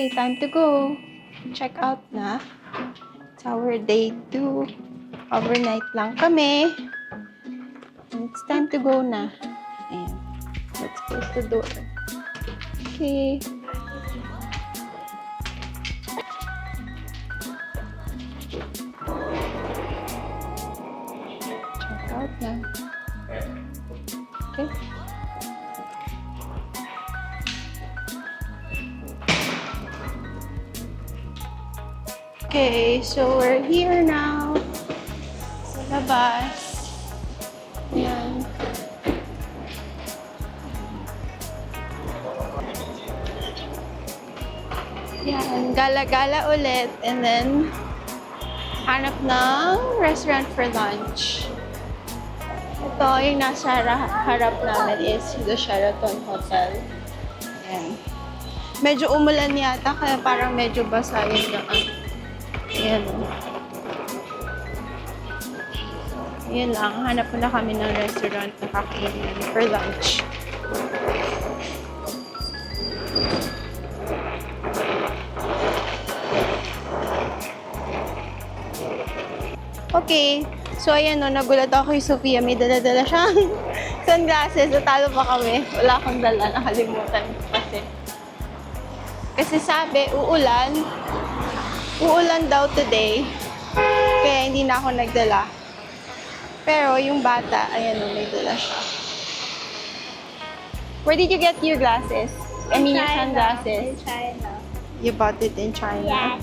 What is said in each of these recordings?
Okay, time to go. Check out na. It's our day 2. Overnight lang kami. And it's time to go na. Ayan. Let's close the door. Okay. Check out na. Okay. Okay, so we're here now. Sa labas. Ayan. Yan, gala-gala ulit. And then, hanap ng restaurant for lunch. Ito, yung nasa harap namin is the Sheraton Hotel. Ayan. Medyo umulan yata, kaya parang medyo basa yung daan. Ayan. Ayan lang, hanap na kami ng restaurant na kakainin for lunch. Okay, so ayan o, nagulat ako kay Sofia. May dala-dala siyang sunglasses. Natalo pa kami. Wala akong dala. Nakalimutan ko kasi. Kasi sabi, uulan. Uulan daw today. Kaya hindi na ako nagdala. Pero yung bata, ayan o, may dala siya. Where did you get your glasses? I mean, your sunglasses? In China. You bought it in China? Yes.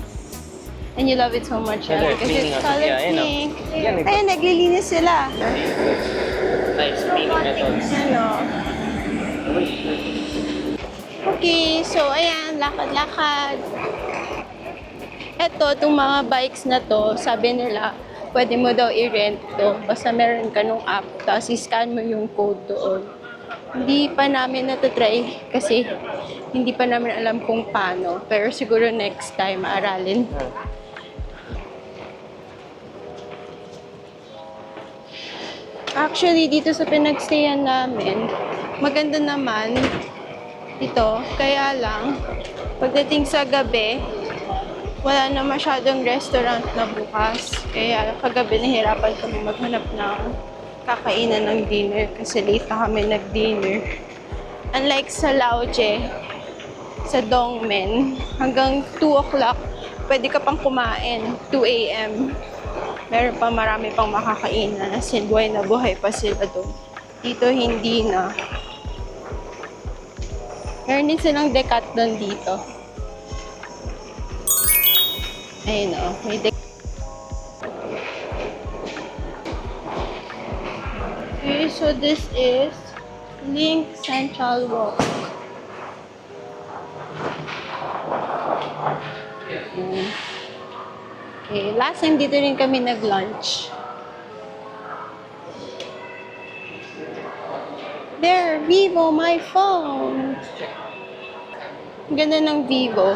And you love it so much, yeah? They're Because cleaning it's up, color yeah, I know. pink. Yan, Ayun, naglilinis sila. Nice cleaning methods. Ano? Okay, so ayan, lakad-lakad. Eto, itong mga bikes na to, sabi nila, pwede mo daw i-rent to. Basta meron ka nung app, tapos i-scan mo yung code doon. Hindi pa namin natatry kasi hindi pa namin alam kung paano. Pero siguro next time, maaralin. Actually, dito sa pinagstayan namin, maganda naman ito. Kaya lang, pagdating sa gabi, wala na masyadong restaurant na bukas. Kaya kagabi nahirapan kami maghanap ng kakainan ng dinner kasi late na kami nag-dinner. Unlike sa Laoje, sa Dongmen, hanggang 2 o'clock, pwede ka pang kumain, 2 a.m. Meron pa marami pang makakainan as in buhay na buhay pa sila doon. Dito hindi na. Meron din silang Decathlon dito. Ayun o, may Okay, so this is Link Central Walk. Okay, last time dito rin kami nag-lunch. There, Vivo, my phone! Ang ganda ng Vivo.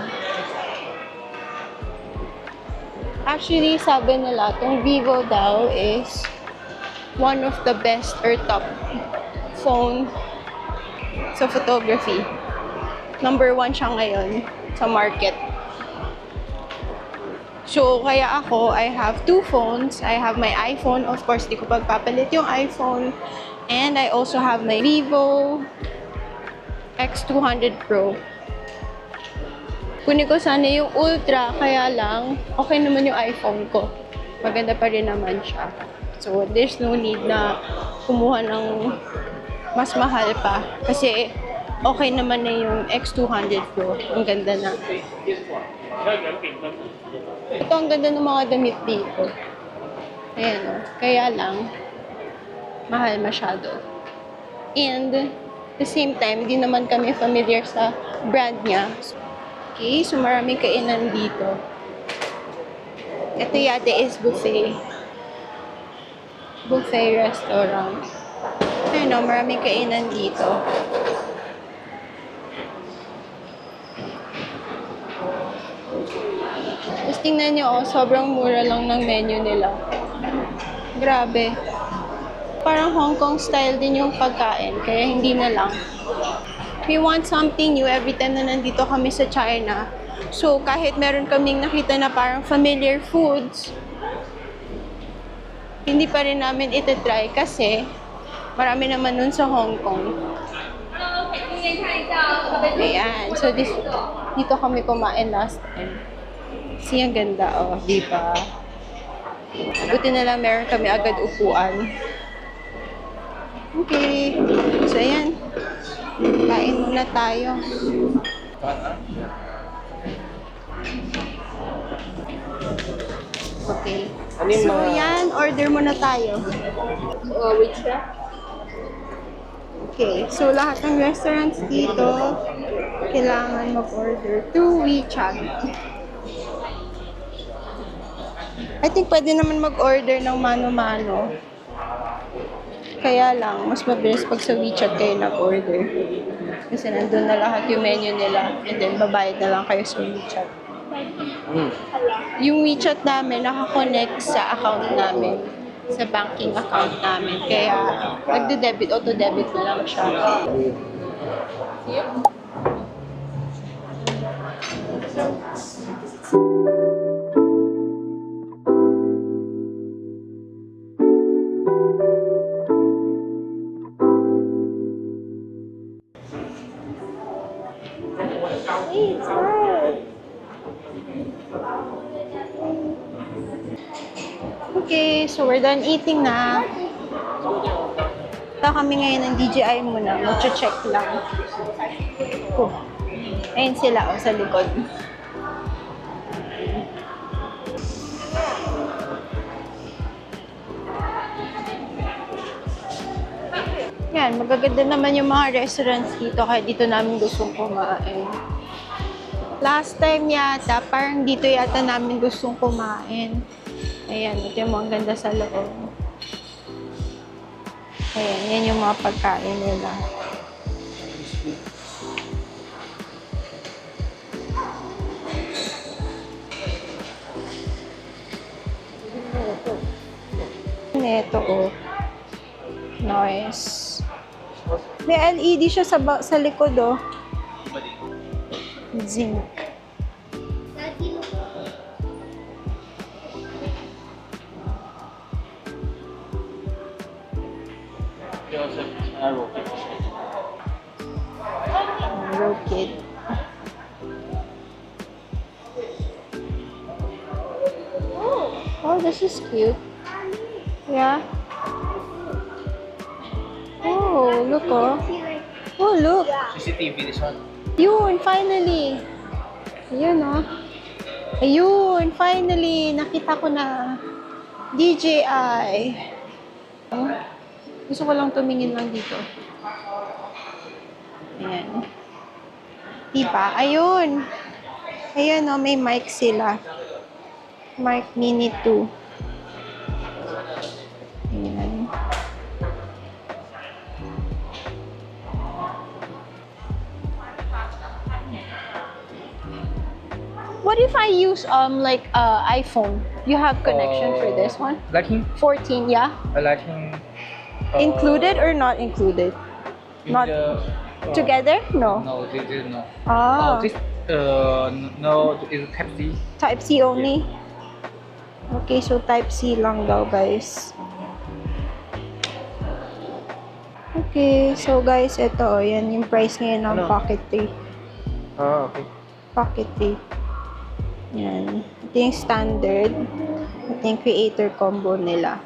Actually, sabi nila, itong Vivo daw is one of the best or top phone sa photography. Number 1 siya ngayon sa market. So, kaya ako, I have 2 phones. I have my iPhone. Of course, di ko pagpapalit yung iPhone. And I also have my Vivo X200 Pro. Kunin ko sana yung Ultra, kaya lang, okay naman yung iPhone ko. Maganda pa rin naman siya. So, there's no need na kumuha ng mas mahal pa. Kasi, okay naman na yung X200 Pro. Ang ganda na. Ito ang ganda ng mga damit dito. Ayan o. Kaya lang, mahal masyado. And, at the same time, hindi naman kami familiar sa brand niya. Okay, so maraming kainan dito. Ito yate is buffet. Buffet restaurant. Ayun o, maraming kainan dito. Tapos tingnan nyo, oh, sobrang mura lang ng menu nila. Grabe. Parang Hong Kong style din yung pagkain, kaya hindi na lang. We want something new every time na nandito kami sa China. So, kahit meron kaming nakita na parang familiar foods, hindi pa rin namin itatry kasi marami naman nun sa Hong Kong. Ayan. So, dito kami kumain last time. Kasi ang ganda, oh. Di ba? Buti na lang meron kami agad upuan. Okay. So, ayan. Kain muna tayo. Okay. So, yan. Order muna tayo. Which one? Okay. So, lahat ng restaurants dito, kailangan mag-order through WeChat. I think pwede naman mag-order ng mano-mano. Kaya lang, mas mabilis pag sa WeChat kayo nag-order. Kasi nandun na lahat yung menu nila. And then, babayad na lang kayo sa WeChat. Yung WeChat namin, nakakonect sa account namin. Sa banking account namin. Kaya, nagde-debit, auto-debit na lang siya. Okay, so we're done eating na. Ito kami ngayon ng DJI muna. Mag-check lang. Oh. Ayun sila sa likod. Yan, magaganda naman yung mga restaurants dito kaya dito namin gustong kumain. Last time yata, parang dito yata namin gustong kumain. Ayan, ito yung mga ganda sa loob. Ayan, yan yung mga pagkain nila. Ito, oh. Nice. May LED siya sa likod, oh. Zinc. Rocket. Oh, this is cute. Yeah. Oh, look, oh. Oh, look. CCTV, this one. Yun, finally. Ayun, oh. Ayun, finally. Nakita ko na. DJI. Gusto ko lang tumingin lang dito. Ayan. Diba? Ayun. Ayan, oh, may mic sila. Mic Mini 2. Ayan. What if I use like iPhone? You have connection for this one? Lighting? 14, yeah? Lighting. Included or not included? Not together? No. No, this is no. Ah, This no is Type C. Type C only? Okay, so Type C lang daw, guys. Okay, so guys, ito, oh, yan yung price ngayon ng Ano? Pocket 3. Ah, okay. Pocket 3. Yan. Ito yung standard. Ito yung creator combo nila.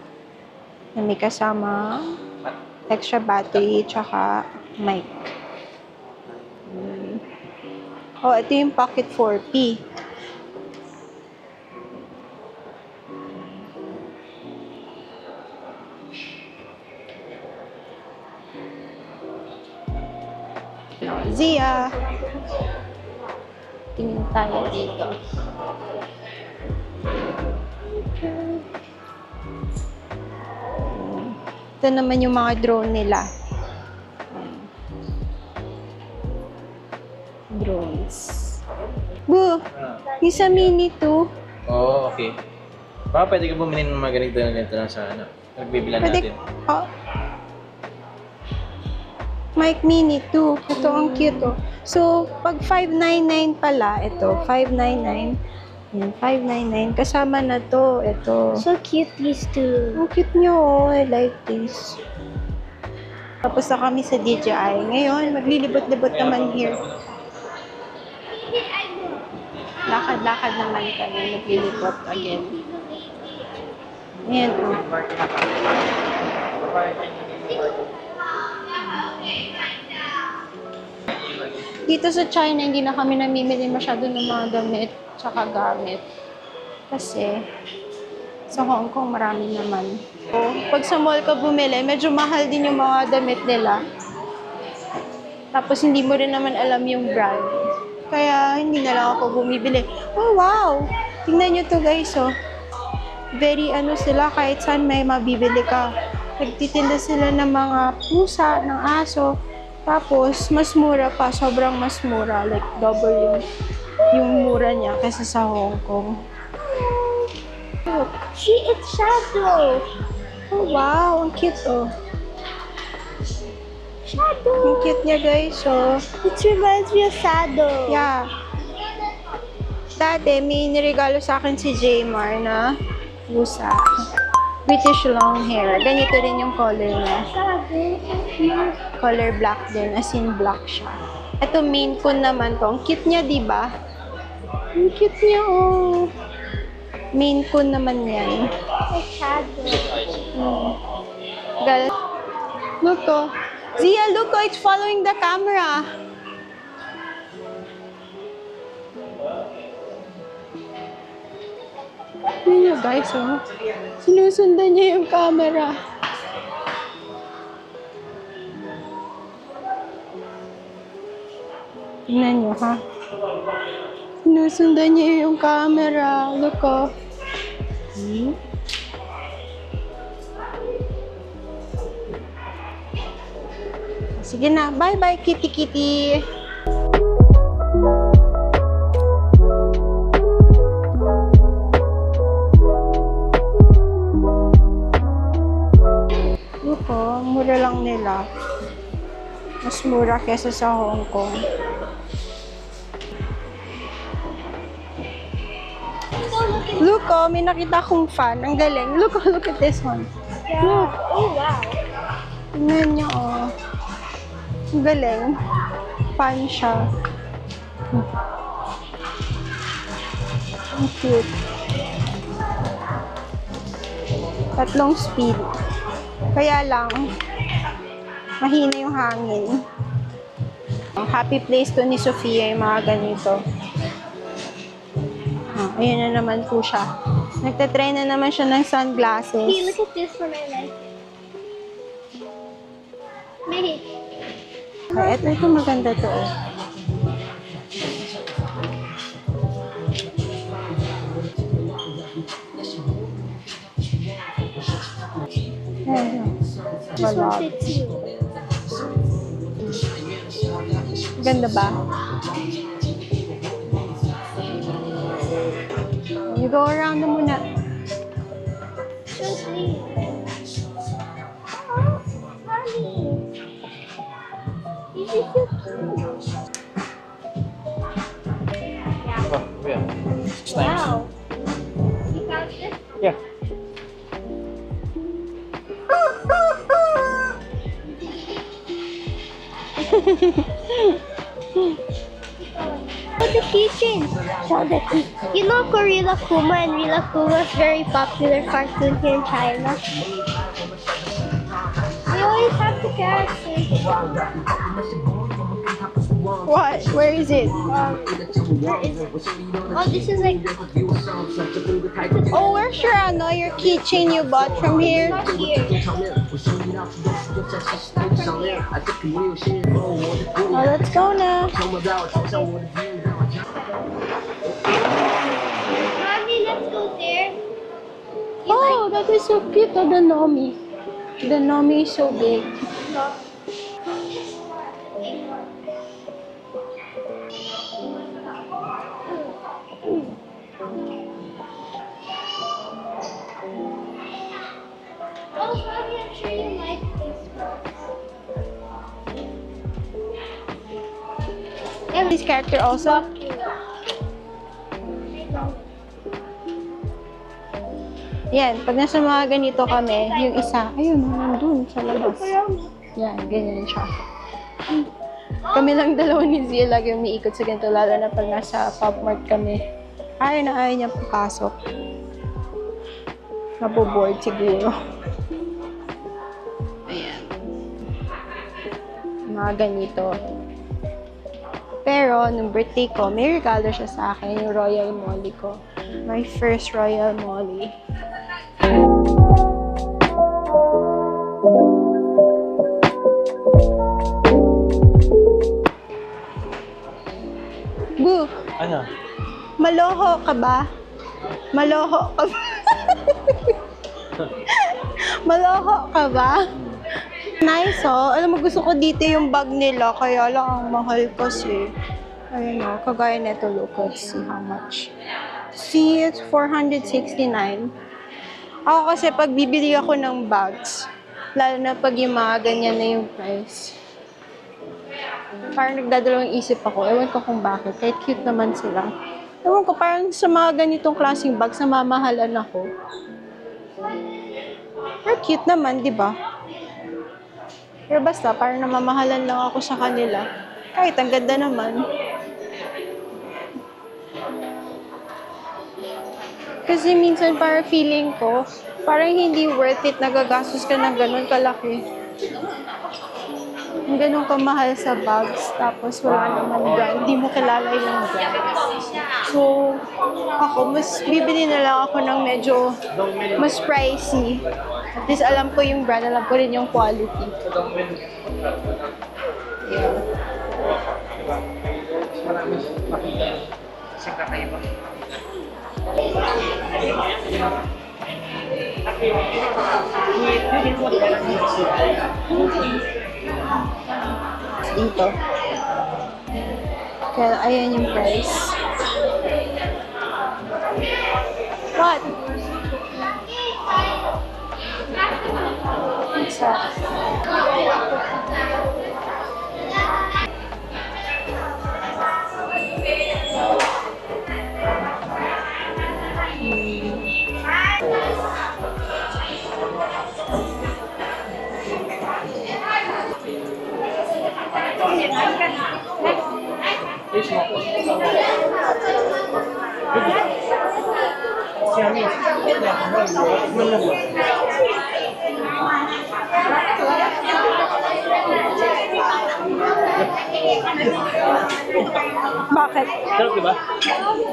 Na may kasama extra battery, tsaka mic. Oh, ito yung Pocket 4P. Zia! Tingin tayo dito. Ito naman yung mga drone nila. Drones. Bu! Yung sa Mini 2. Oh, okay. Baka pwede ka bumili ng mga ganito na sa ano. Nagbibilan Pwede, natin. oh. Mic Mini 2. Ito ang cute, oh. So, pag 599 pala, ito, 599. Yan, 599. Kasama na to. Ito. So cute, these two. Ang cute nyo, oh. I like this. Tapos na kami sa DJI. Ngayon, maglilibot-libot naman here. Lakad-lakad naman kami. Maglilibot again. Ayan, oh. Dito sa China, hindi na kami namimili masyado ng mga damit tsaka gamit. Kasi, sa Hong Kong, marami naman. Pag sa mall ka bumili, medyo mahal din yung mga damit nila. Tapos, hindi mo rin naman alam yung brand. Kaya, hindi na lang ako bumibili. Oh, wow! Tingnan nyo to guys, oh. Very sila, kahit saan may mabibili ka. Nagtitinda sila ng mga pusa, ng aso. Tapos, mas mura pa. Sobrang mas mura. Like, double yung mura niya kaysa sa Hong Kong. Look, see, it's Shadow. Oh, wow. Ang cute, oh. Shadow. Ang cute niya, guys, oh. It reminds me of Shadow. Yeah. Dati, may niregalo sa akin si Jaymar na pusa. British long hair. Ganito rin yung color niya. Shadow. Color black din, as in black siya. Ito, Maine Coon naman to. Ang cute niya, di ba? Ang cute niya, oh. Maine Coon naman yan. It's Shadow. Gal. Look, oh. Zia, look, oh, it's following the camera. Yun niya, guys, oh. Sinusundan niya yung camera. Tingnan niyo, ha? Sinusundan niya yung camera. Look, oh. Sige na. Bye-bye, kitty kitty. Look, oh. Mura lang nila. Mas mura kesa sa Hong Kong. Look, oh, may nakita akong fan. Ang galing. Look, oh, look at this one. Yeah. Oh, wow. Tingnan niyo, oh. Ang galing. Fan siya. Ang cute. 3 speed. Kaya lang, mahina yung hangin. Ang happy place to ni Sofia yung mga ganito. Ayun na naman po siya. Nagtatry na naman siya ng Hey, sunglasses. look at this one. I like it. Maybe. Ay, ito maganda to. Oh. Ayan. This one Wala. fits you. Ganda ba? You go around na muna. So sweet. Oh, honey. This is so cute. Yeah. Oh, yeah. 6 times. Wow. You found this? Yeah. Oh, the keychain. So the key. You know Gorilla Kuma and Rila Kuma is very popular cartoon here in China. We always have the characters. What? Where is it? Where is it? Oh, this is like Oh, where's your your keychain you bought from here? not here. Oh, let's go na. Mommy, let's go there. Oh, that is so cute. Oh, the Nomi. The Nomi is so big. Oh, Mommy, I'm sure you like this one. This character also. Yan, pag nasa mga ganito kami, yung isa, ayun, nandun sa labas. Yan, ganyan siya. Kami lang dalawa ni Zia lagi umiikot sa ganito, lalo na pag nasa Pop Mart kami. Ayaw na ayaw niya papasok. Naboboard siguro. Ayan. Mga ganito. Pero, nung birthday ko, may regalo siya sa akin, yung Royal Molly ko. My first Royal Molly. Boo! Ano? Maloho ka ba? Maloho ka ba? Maloho ka ba? Nice, oh. Alam mo, gusto ko dito yung bag nila, kaya lang ang mahal kasi. Ayun, oh. Kagaya neto, look. Let's see how much. See, it's 469. Ako kasi pag bibili ako ng bags, lalo na pag yung mga ganyan na yung price, parang nagdadalawang isip ako. Ewan ko kung bakit. Kahit cute naman sila. Ewan ko, parang sa mga ganitong klaseng bags, namamahalan ako. Pero cute naman, di ba? Pero basta, parang namamahalan lang ako sa kanila. Kahit ang ganda naman. Kasi minsan parang feeling ko, parang hindi worth it nagagastos ka ng ganun kalaki. Yung ganun kamahal sa bags, tapos wala naman brand, hindi mo kilala yung brand. So, ako, mas bibili na lang ako ng medyo mas pricey. At least alam ko yung brand, alam ko rin yung quality. Yeah. Dito. Kaya ayan yung price. What? What's that? Bakit? Sarap, di ba?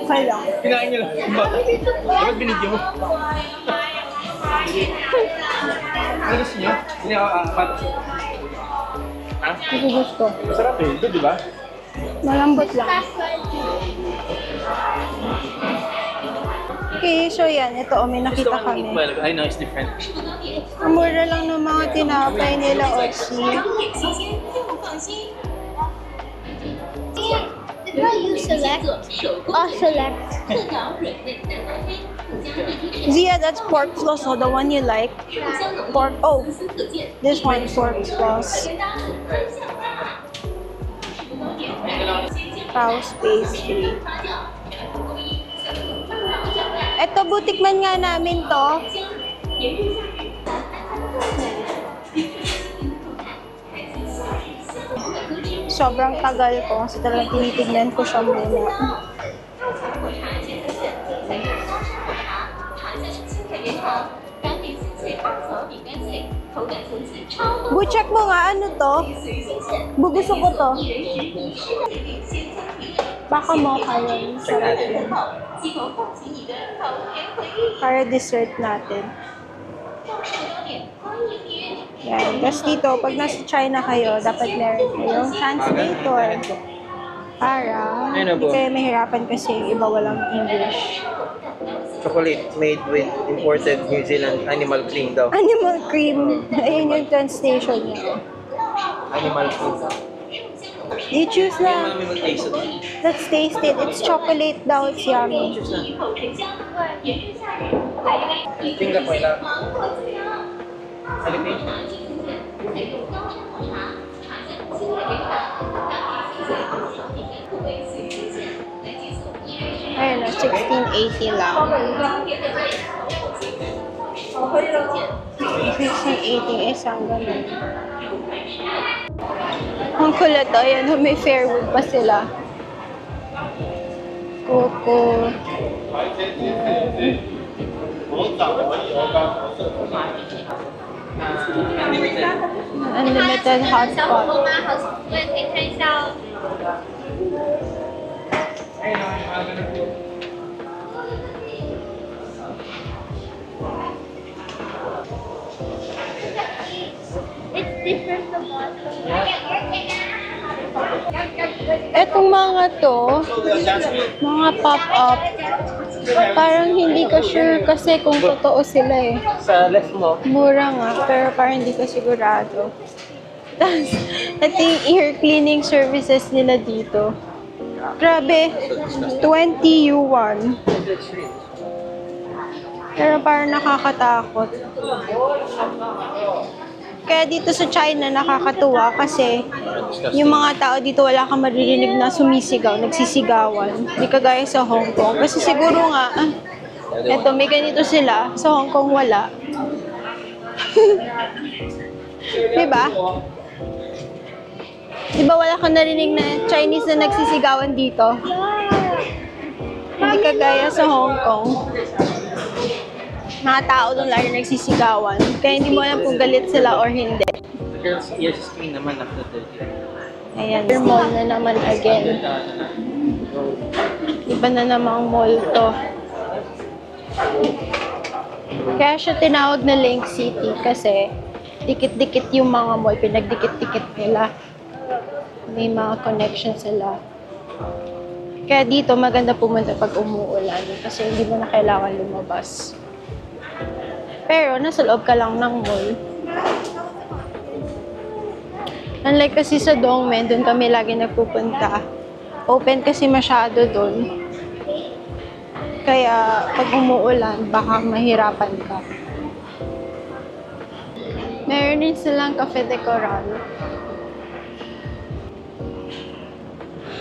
Okay lang. Kinain niyo lang. Dapat binigyan mo. Ano gusto niyo? Hindi ako apat. Ha? Hindi ko gusto. Masarap eh. Ito, di ba? Malambot lang. Okay, so yan. Ito, may Gusto nakita ko ng kami. well. I know, it's different. Ang mura lang ng mga tinapay nila, Otsi. Did not you select? Oh, select. Zia, that's pork floss, oh, the one you like. Pork, oh, this one, pork floss. House pastry. Ito, butikman nga namin to. Sobrang tagal ko kasi talagang tinitignan ko siya muna. Bu-check mo nga, ano to? Gusto ko to. Baka mo kayo. Sarap yun. Para dessert natin. Yan. Tapos dito, pag nasa China kayo, dapat meron kayong translator. Para hindi kayo mahirapan kasi yung iba walang English. Chocolate made with imported New Zealand animal cream daw. Animal cream. Ayun yung translation niya. Animal cream daw. You choose na. Mami mag-taste ito. Let's taste it. It's chocolate daw. It's yummy. Choose na. Tingnan ko ilang. Alipin. 1680 lang. 1680 isang ganun. Ang kulit, ayan, may Fairwood pa sila. Coco. Unlimited hotspot. It's different from bottom. Etong mga to, mga pop-up, parang hindi ka sure kasi kung totoo sila eh. Sa left mo, Mura nga, pero parang hindi ka sigurado. Tapos, ito yung ear cleaning services nila dito. Grabe, 20 yuan. Pero parang nakakatakot. Kaya dito sa China nakakatuwa kasi yung mga tao dito wala kang maririnig na sumisigaw, nagsisigawan. Hindi kagaya sa Hong Kong. Kasi siguro nga, eto may ganito sila, sa Hong Kong wala. Diba? Diba wala kang narinig na Chinese na nagsisigawan dito? Hindi kagaya sa Hong Kong. Mga tao doon lagi nagsisigawan. Kaya hindi mo alam kung galit sila or hindi. the girl's ears screen naman after 30. Ayan, mall na naman again. Iba na namang mall to. Kaya siya tinawag na Link City kasi dikit-dikit yung mga mall, pinagdikit-dikit nila. May mga connection sila. Kaya dito maganda pumunta pag umuulan kasi hindi mo na kailangan lumabas. Pero nasa loob ka lang ng mall. Unlike kasi sa Dongmen, doon kami lagi nagpupunta. Open kasi masyado doon. Kaya pag umuulan, baka mahirapan ka. Meron din silang Cafe de Coral.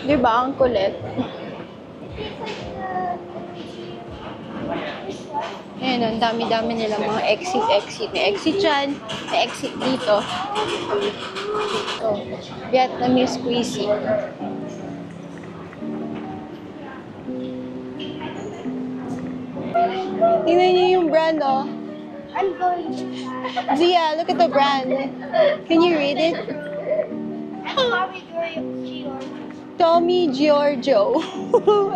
Di ba? Ang kulit. Ayan, ang dami-dami nila mga exit. May exit dyan, may exit dito. Ito, Vietnamese cuisine. Tingnan niyo yung brand, oh. I'm going. Zia, look at the brand. Can you read it? Tommy Giorgio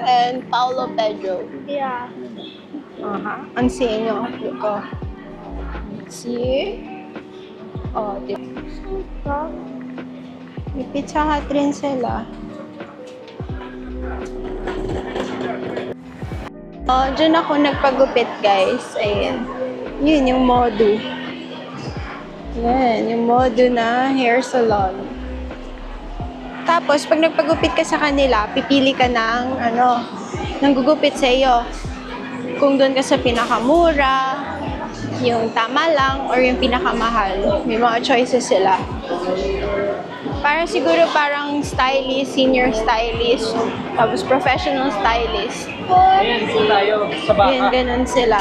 and Paolo Pedro. Yeah. Ang sinyo. Look, oh. See? Oh, may Pizza Hut rin sila. Oh, dyan ako nagpagupit, guys. Ayan. Yun yung Modu. Yan, yung Modu na hair salon. Tapos, pag nagpagupit ka sa kanila, pipili ka ng, ng gugupit sa iyo. Kung doon ka sa pinakamura, yung tama lang, or yung pinakamahal. May mga choices sila. Parang siguro parang stylist, senior stylist, tapos professional stylist. Ayan, dito tayo sa baka. Yan, ganun sila.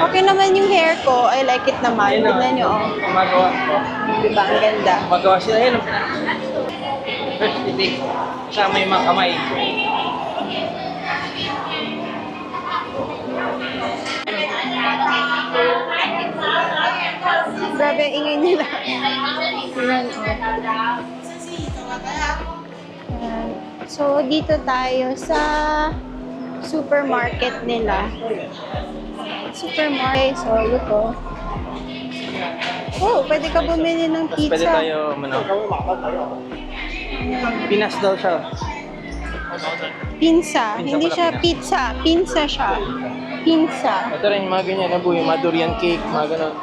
Okay naman yung hair ko. I like it naman. Tignan nyo, oh. Gumagawa ko. Diba? Ang ganda. Gumagawa sila. Ayan, first titik. Kasama yung mga kamay. Grabe, ingay nila. Yan, oh. Yan. So, dito tayo sa supermarket nila. Supermarket. So, look, oh. Oh, pwede ka bumili ng Tapos pwede pizza. tayo, Pinas daw siya. Pinsa. Hindi pala, siya Pinas. pizza. Pinsa siya. Pinsa. Ito rin yung mga ganyan, yung mga durian cake, mga ganon.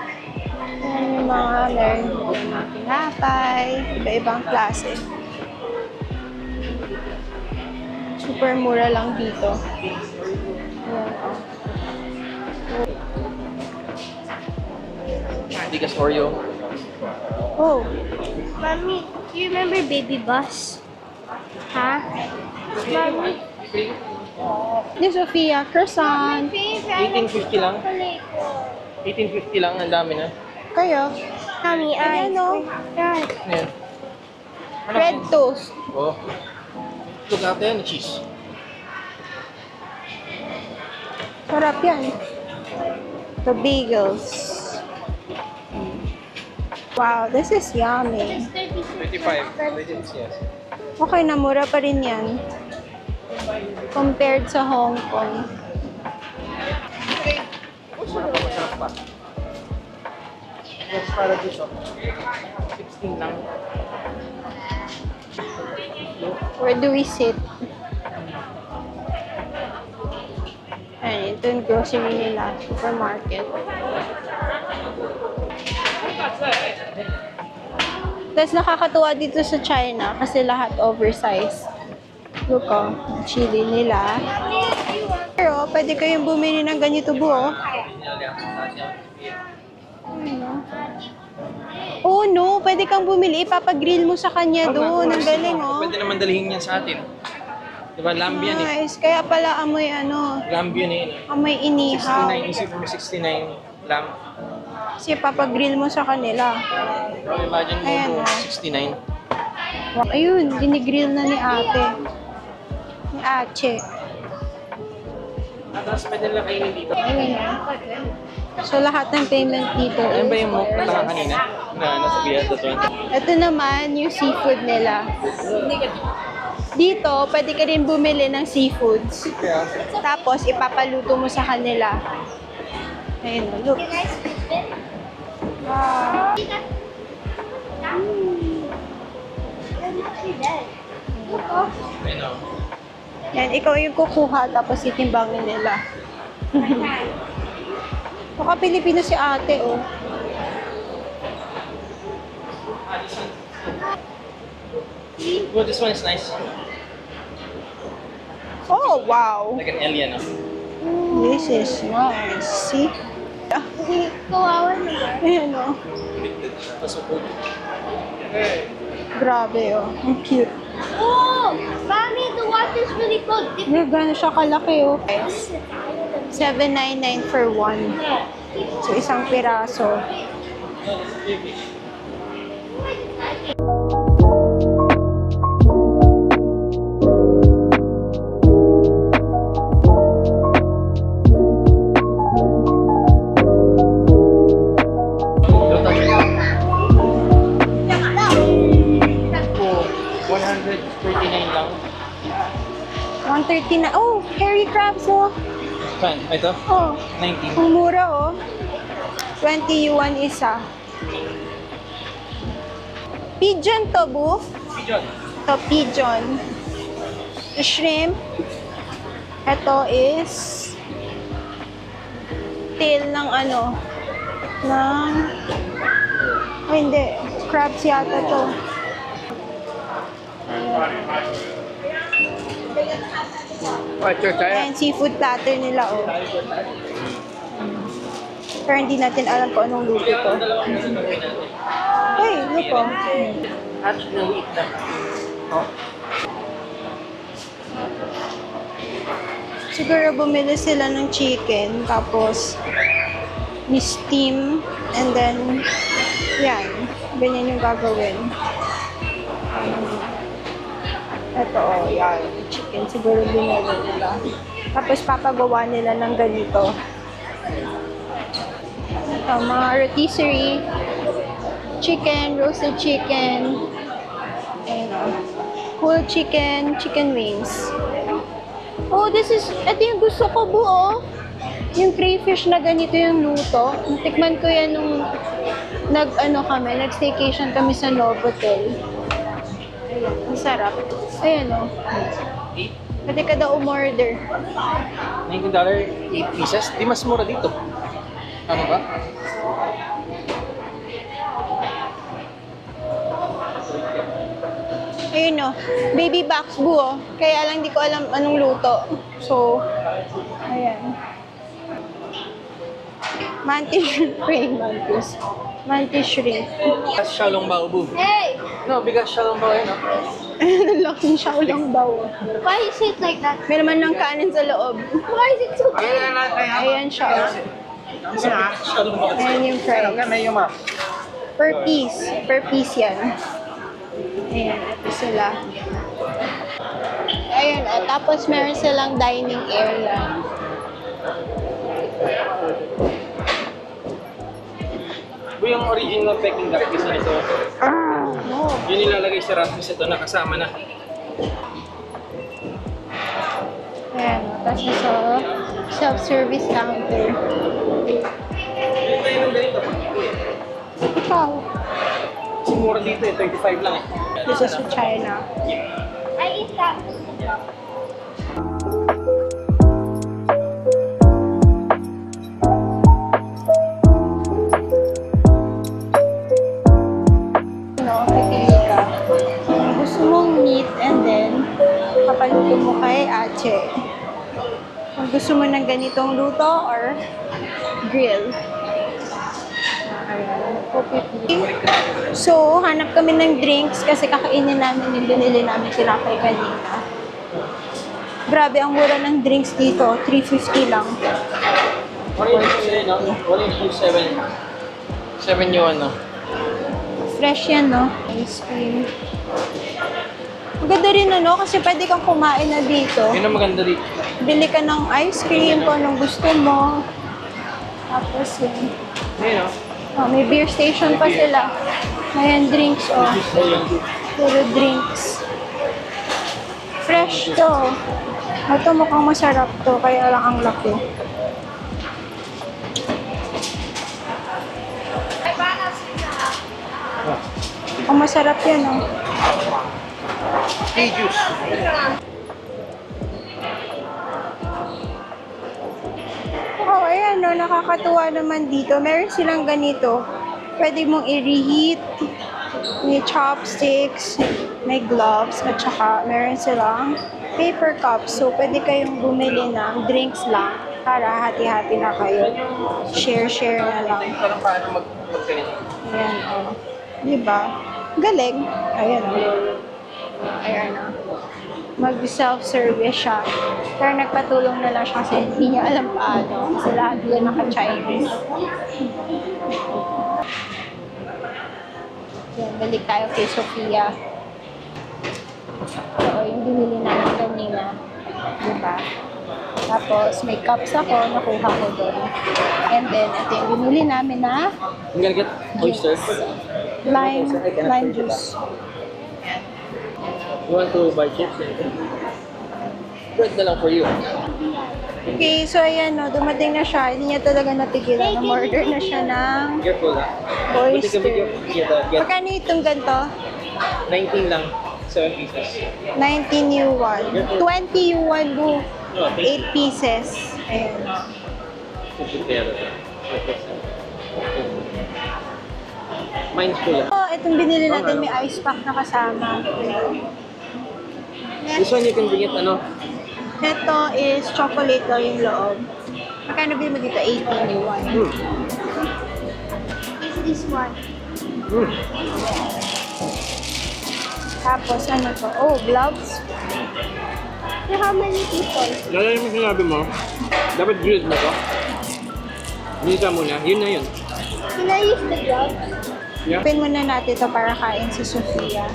Yan yung meron yung mga pinapay. Iba-ibang klase. Super mura lang dito. Yan, oh. Bigas Oreo. Oh, Mommy, do you remember Baby Bus? Huh? Mommy, cream. Ni Sofia, croissant. Favorite 1850 lang. chocolate. 1850 lang, ang dami na. Kayo? Mommy, Ayan, no? Yan. Ayan. Ano Red yan? toast. Oh. Look out there, cheese. Sarap yan. The bagels. Wow, this is yummy. 25. Yes. Okay na, mura pa rin yan. Compared sa Hong Kong. Masarap pa. Yes, para dito. 16 lang. Where do we sit? Ayan, ito yung grocery nila. Supermarket. Tapos nakakatuwa dito sa China kasi lahat oversized. Look oh, chili nila. Pero pwede kayong bumili ng ganito buo. Oh no, pwede kang bumili. Ipapagrill mo sa kanya doon. Ang galing oh. Pwede naman dalhin yan sa atin. Diba, lamb yan eh. Nice. Kaya pala amoy ano, Lamb yun eh. amoy inihaw. 69, isipin mo 69 lamb. Kasi papagrill mo sa kanila. Imagine mo Ayan, po, oh. 69. Ayun, dinigrill na ni ate. Ni Ache. Tapos pwede lang kainin dito. Ayun oh. So lahat ng payment dito Ano ba yung mo wireless. katakan kanina? Na nasa biya, totoo. Ito naman yung seafood nila. Dito, pwede ka rin bumili ng seafoods. Tapos, ipapaluto mo sa kanila. Ayun, oh, look. Wow. Ayun o. Yan, ikaw yung kukuha, tapos itimbangin nila. Baka Pilipino si ate, oh. Well, this one is nice. Oh, wow. Like an alien. This is nice. See? Kawawa naman. Ayan, oh. Pasok. Grabe, oh. Ang cute. Oh! Mommy, the water's really cold. May gano'n siya kalaki, oh. $7.99 for one. So, isang piraso. Oh, 139 lang. 130 na. Oh, hairy crabs, oh. Saan? Ito? Oh, 19. ang mura, oh. 20 yuan isa. Pigeon to, bu. Pigeon. Ito, pigeon. The shrimp. Ito is tail ng ano, ng, ay hindi, crabs yata to. Ayan, seafood platter nila, oh. Pero hindi natin alam kung anong luto to. Hey, look, oh. Actually, eat that. Oh. Siguro bumili sila ng chicken, tapos ni-steam, and then, yan, ganyan yung gagawin. Ito, oh, yan, chicken, siguro binili nila. Tapos papagawa nila ng ganito. Ito, mga rotisserie, chicken, roasted chicken, ayun, oh. Whole chicken, chicken wings. Oh, this is, ito yung gusto ko, buo. Yung crayfish na ganito yung luto. Tikman ko yan nung nag-staycation kami sa Novotel. Ayun, ang sarap. Ayan o. Pwede ka daw umorder. $19, 8 pieces. Di mas mura dito. Tama ba? Ayun o. Baby box buo. Kaya lang di ko alam anong luto. So, ayan. Mantis shrimp. Mantis. Mantis shrimp. Bigas Xiaolongbao, bu. Hey! No, bigas Xiaolongbao yun, no? Ang laking Shaolong bao. Why is it like that? May naman ng kanin sa loob. Why is it so big? Ayan siya. Ayan yung fries. Per piece yan. Ayan, ito sila. Ayan, tapos meron silang dining area. Yung original Peking duck isa nito. No. Yun nilalagay sa rafis ito, nakasama na. Ayan, tapos sa self-service counter. Yung tayo ng ganito. Ikaw, Mura dito eh, 35 lang eh. this is from China. I eat that. Pipili ka. Kung gusto mong meat and then papaluto mo kay Ache. Kung gusto mo ng ganitong luto or grill. Ayan, pipili. So, hanap kami ng drinks kasi kakainin namin yung binili namin tinapay kanina. Grabe, ang mura ng drinks dito. 350 lang. Ano yung sila, no? Ano yung 7? 7 yung ano? Fresh yan, no? Ice cream. Maganda rin, ano? Kasi pwede kang kumain na dito. Yun ang maganda dito. Bili ka ng ice cream kung anong gusto mo. Tapos yun. Ayun, no? Oh, may beer station pa sila. Ayan, drinks, oh. Puro drinks. Fresh to. Ito mukhang masarap to, kaya lang ang laki. Ang masarap yan, oh. Hey, juice. Oh, ayan, no, nakakatuwa naman dito. Meron silang ganito. Pwede mong i-reheat. May chopsticks, may gloves, at saka meron silang paper cups. So, pwede kayong bumili ng drinks lang para hati-hati na kayo. Share-share na lang. Parang paano magkanito? Ayan, oh. Diba? Galing. Ayan, oh. Ayan, oh. Mag-self-service siya. Pero nagpatulong na lang siya kasi hindi niya alam paano. Kasi lahat yun naka-Chinese. Yan, balik tayo kay Sofia. So, yung binili namin kanina. Diba? Tapos, may cups ako, nakuha ko doon. And then, ito yung binili namin na I'm gonna get oysters. lime juice. You want to buy chips? Bread na lang for you. Okay, so ayan, no, dumating na siya. Hindi niya talaga natigilan. Umorder na siya ng Careful ha. oyster. Get Magkano itong ganito? 19 lang. 7 pieces. 19 yuan. 20 yuan bu. 8 pieces. Ayan. Mine's full ah. Oh, itong binili natin may ice pack na kasama. This one you can bring it ano? Ito is chocolate daw yung loob. Magkano bilhin mo dito? 18 yuan. Is this one? Tapos ano to? Oh, gloves. So how many people? Lalo yung sinabi mo, dapat grilled na to. Minisa muna, yun na yun. Can I use the gloves? Yeah. Open muna natin ito para kain si Sofia.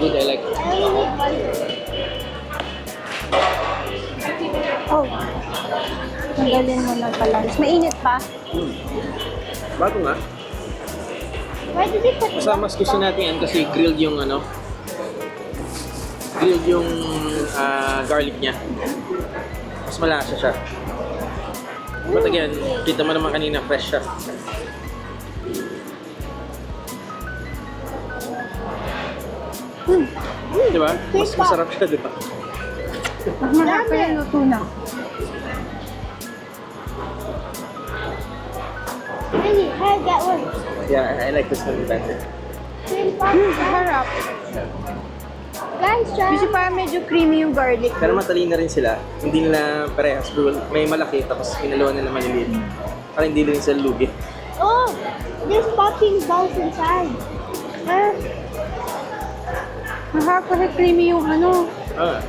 Good, I like it. I only need one. Oh. Tanggalin mo na pala. Mainit pa. Bago nga. Why did they put Basta mas gusto natin yan kasi grilled yung ano, grilled yung garlic niya. Mas malasa siya. But again, kita mo naman kanina fresh siya. Diba? Mas masarap siya, diba? Mas malaki pa yung luto na. Really? I get one. Yeah, I like this one better. Harap. Guys, try. Kasi parang medyo creamy yung garlic. Pero matalino rin sila. Hindi nila parehas. May malaki, tapos pinaluan nila maliliit. Para hindi rin sila lugi. Oh, there's popping balls inside. Masarap kasi creamy yung ano. Ah,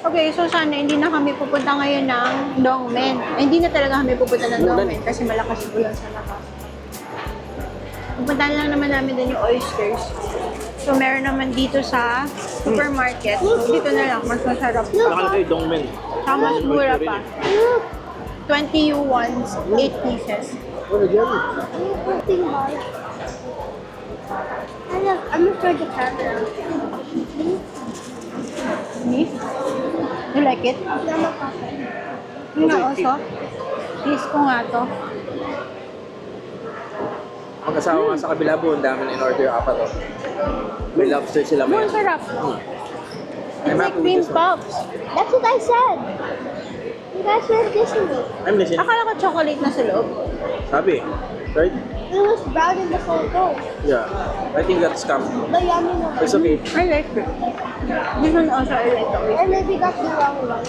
Okay, so sana hindi na kami pupunta ngayon ng Dongmen. Hindi na talaga kami pupunta ng Dongmen kasi malakas ulan sa labas. Pupunta lang naman namin din yung oysters. So meron naman dito sa supermarket. So dito na lang, mas masarap. nakala kayo Dongmen. Saka mas mura pa. 20 yuan, 8 pieces. Ano dyan? I'm gonna show the camera. Me? You like it? Mama, Papa. Yun nga also. Please ko nga to. Mag-asawa nga sa kabila po, ang dami na in-order apat to. May lobster sila Oh, may. ang sarap. I'm It's like happy with cream this one. puffs. That's what I said. You guys were kissing me. I'm listening. Akala ko chocolate na sa loob. Sabi, right? It was brown in the photo. Yeah. I think that's scam. The yummy one. It's okay. I like it. This one also I like the Or maybe got the wrong one.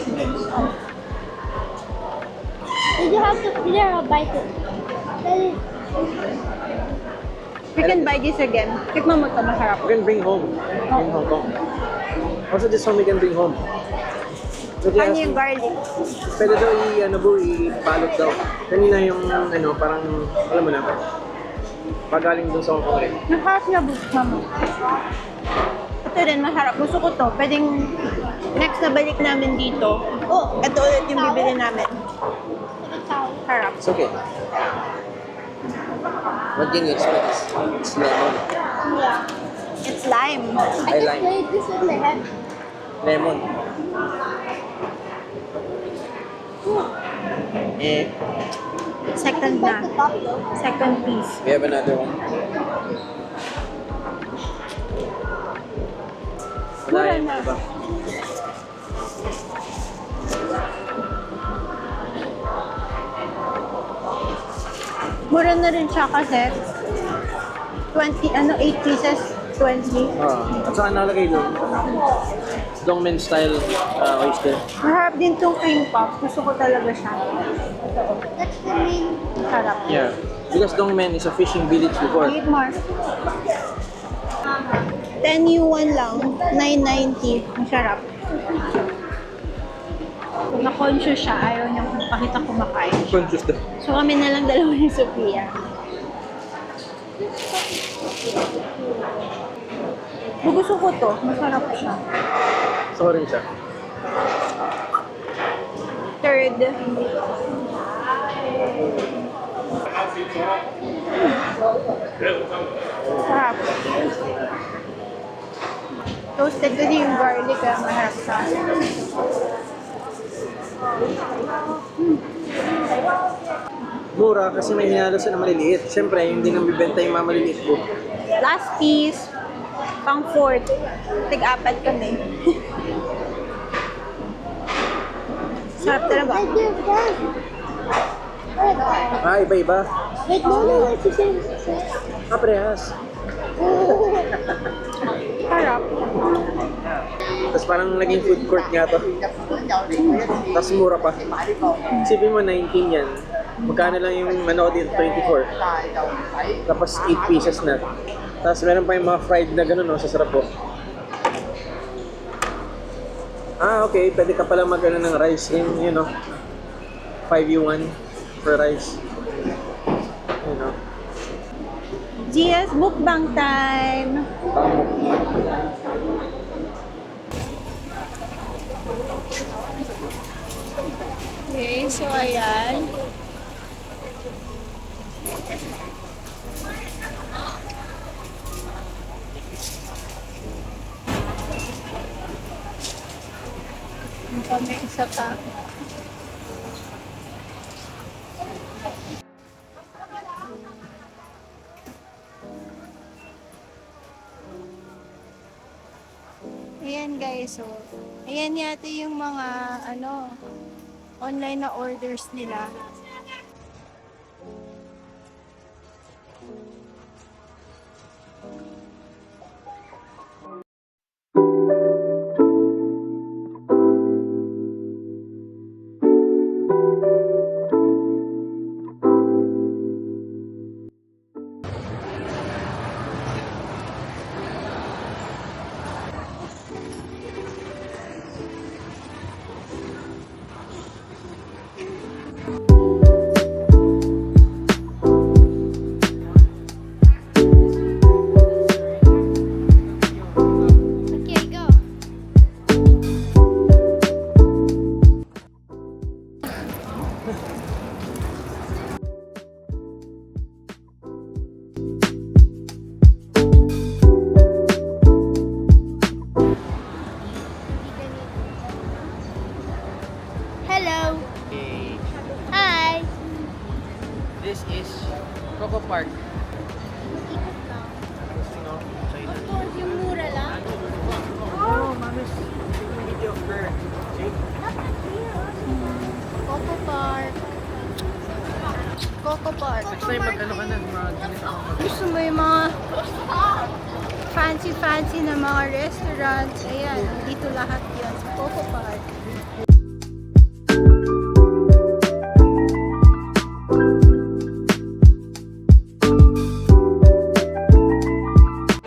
Did you have to clear or bite it? That is- We can buy this again. Tikman mo ito, masarap. We can bring home in Hong Kong. Also, this one we can bring home. So, Ano yung garlic? pwede daw i-balot daw. Kanina yung parang, alam mo na, pagaling dun sa Hong Kong rin. Masarap na boost mo. Ito din, masarap. Gusto ko to. Pwedeng next na balik namin dito. Oh, ito ulit yung bibili namin. Sarap. It's okay. What can you expect? It's lemon. Yeah. It's lime. I I just like played this in my head. lemon. Eh, Second Bite na. the top though. Second piece. we have another one. Wala Mura yan, na. iba. Mura na rin siya kasi 8 pieces, 20. At saka nalagay doon, Dongmen style oyster. Masarap din tong cream puff. Gusto ko talaga siya. That's the main. Sarap. Yeah. Because Dongmen is a fishing village before. Eat more. 10 yuan lang, 9.90. Ang sarap. Kung na-conscious siya, ayaw niya pakita kumakain. Conscious daw. So kami na lang dalawa ni Sophia. Gusto ko to, masarap siya. Sorry siya. Third. Sarap. Toasted kasi yung garlic, kaya maharap siya. Mura kasi may hinalo siya na maliliit. Siyempre, yung din ang bibenta yung mga maliliit po. Last piece, pang fourth. Tig-apat kami. Sarap talaga. I did that. Ah, iba-iba. Wait, no, what you say? Ah, parehas. Sarap. Tapos parang naging food court nga to. Tapos mura pa. Isipin mo, 19 yan. Magkano lang yung manok dito? 24. Tapos 8 pieces na. Tapos meron pa yung mga fried na gano'n, no? Sasarap po. Ah, okay. Pwede ka pala mag-ano ng rice rin, you know. 5 yuan for rice. You know. GS mukbang time! Okay, so ayan. Kami isa pa. Ayan guys, so ayan yata yung mga online na orders nila. Park. Yung mura lang. Oh, mamis. Video of her. See? Coco Park. Coco Park. Next time, mag-ano ka na, mag-ganito ako. Gusto mo yung mga fancy na mga restaurants. Ayan, dito lahat yun sa Coco Park.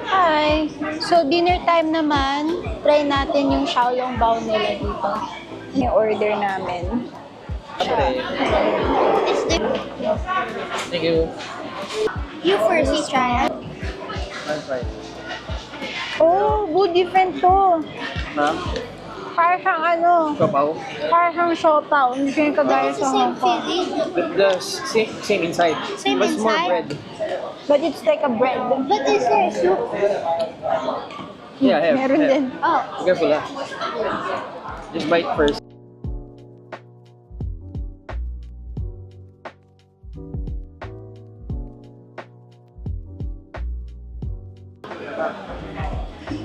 Hi! So, dinner time naman. Try natin yung xiaolongbao nila dito. Yung order namin. It's the... Thank you. You first, you try it. I'll try. Oh, good, different to. Ha? Para siyang ano, Kapaw? para siyang siopaw. Hindi siya yung kagaya It's sa the same Hong Kong. feeling. With the same inside. Same But it's more inside? bread. But it's like a bread. But is there a soup? Yeah, have. Meron have. din. Oh. Be careful, ha? Just bite first.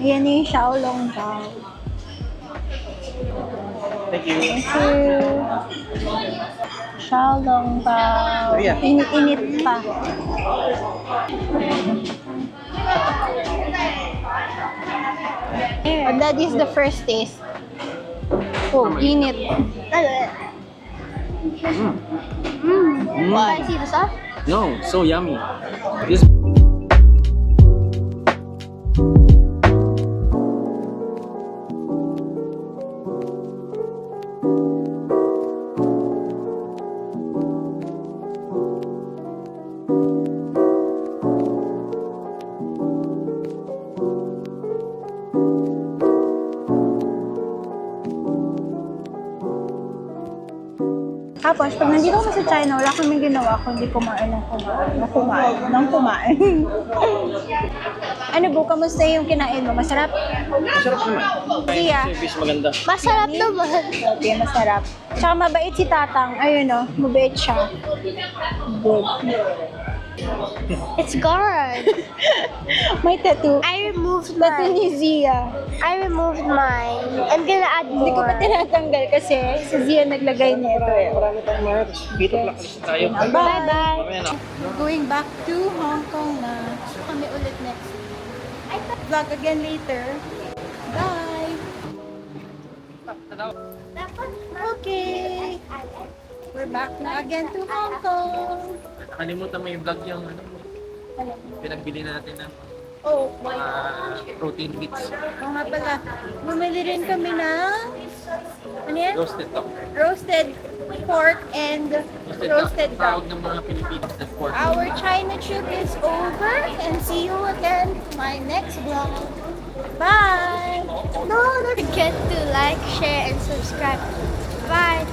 Ayan yung xiaolongbao. Thank you. Thank you. Xiaolongbao. Yeah. Init-init pa. And that is the first taste. Oh, init. Can I see the sauce? No, so yummy. This Tapos, pag nandito kami sa China, wala kaming ginawa kundi kumain ng kumain. Ano po, kamusta yung kinain mo? Masarap? masarap naman. Iya. Service maganda. Masarap naman. Okay, masarap. Tsaka mabait si Tatang. Ayun o, mabait siya. Good. It's gone. May tattoo. I removed Tattoo mine. ni Zia. I removed mine. I'm gonna add Hindi ko pa more. tinatanggal kasi si Zia naglagay nito eh. Marami tayong mga dito blacklist tayo. Bye-bye. Mamaya na. We're going back to Hong Kong na. So kami ulit next week. Vlog again later. Bye! Okay. We're back na again to Hong Kong. Nakalimutan mo yung vlog yung ano, pinagbili natin ng Oh, protein bits. oo nga pala. Bumili rin kami ng ano yan? Roasted duck. Roasted pork and roasted duck. Tawag ng mga Pilipinas na pork. Our China trip is over and see you again in my next vlog. Bye! Don't forget to like, share, and subscribe. Bye.